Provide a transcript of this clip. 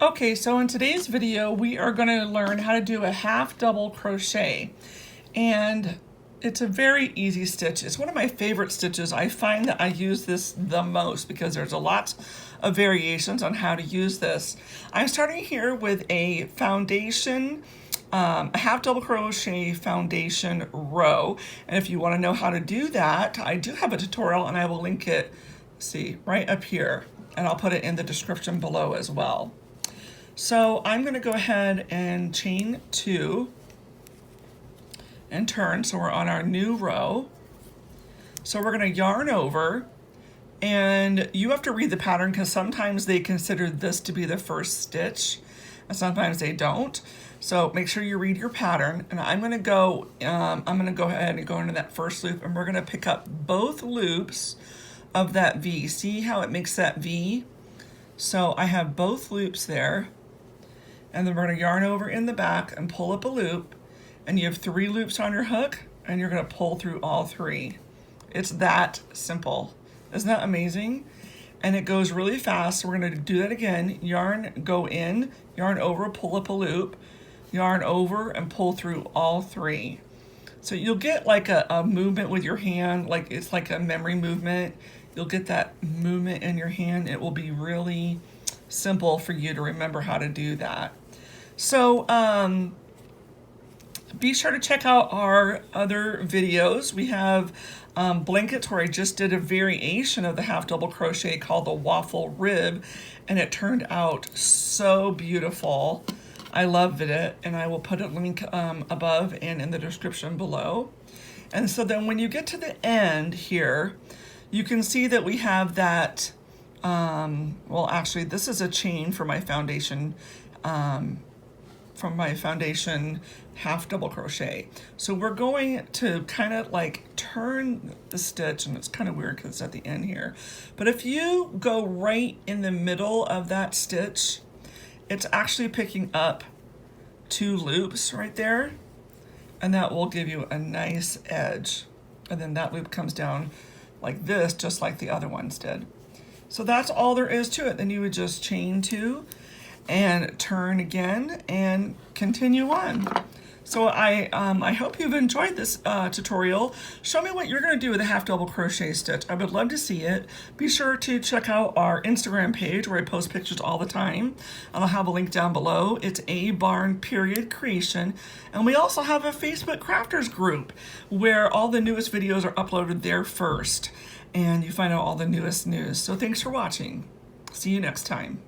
Okay, so in today's video, we are going to learn how to do a half double crochet. And it's a very easy stitch. It's one of my favorite stitches. I find that I use this the most because there's a lot of variations on how to use this. I'm starting here with a foundation, a half double crochet foundation row. And if you want to know how to do that, I do have a tutorial and I will link it, see, right up here. And I'll put it in the description below as well. So I'm going to go ahead and chain 2 and turn, so we're on our new row. So we're going to yarn over, and you have to read the pattern because sometimes they consider this to be the first stitch and sometimes they don't. So make sure you read your pattern, and I'm going to go ahead and go into that first loop, and we're going to pick up both loops of that V. See how it makes that V? So I have both loops there. And then we're going to yarn over in the back and pull up a loop, and you have 3 loops on your hook, and you're going to pull through all 3. It's that simple. Isn't that amazing? And it goes really fast. So we're going to do that again. Yarn, go in, yarn over, pull up a loop, yarn over, and pull through all 3. So you'll get like a movement with your hand, like it's like a memory movement. You'll get that movement in your hand. It will be really simple for you to remember how to do that. So be sure to check out our other videos. We have blankets where I just did a variation of the half double crochet called the waffle rib, and it turned out so beautiful. I loved it, and I will put a link above and in the description below. And so then when you get to the end here, you can see that we have that well, actually this is a chain for my foundation half double crochet. So we're going to kind of like turn the stitch, and it's kind of weird because it's at the end here, but if you go right in the middle of that stitch, it's actually picking up 2 loops right there, and that will give you a nice edge. And then that loop comes down like this, just like the other ones did. So that's all there is to it. Then you would just chain 2 and turn again and continue on. So I hope you've enjoyed this tutorial. Show me what you're going to do with a half double crochet stitch. I would love to see it. Be sure to check out our Instagram page where I post pictures all the time. And I'll have a link down below. It's @barn_creation. And we also have a Facebook crafters group where all the newest videos are uploaded there first. And you find out all the newest news. So thanks for watching. See you next time.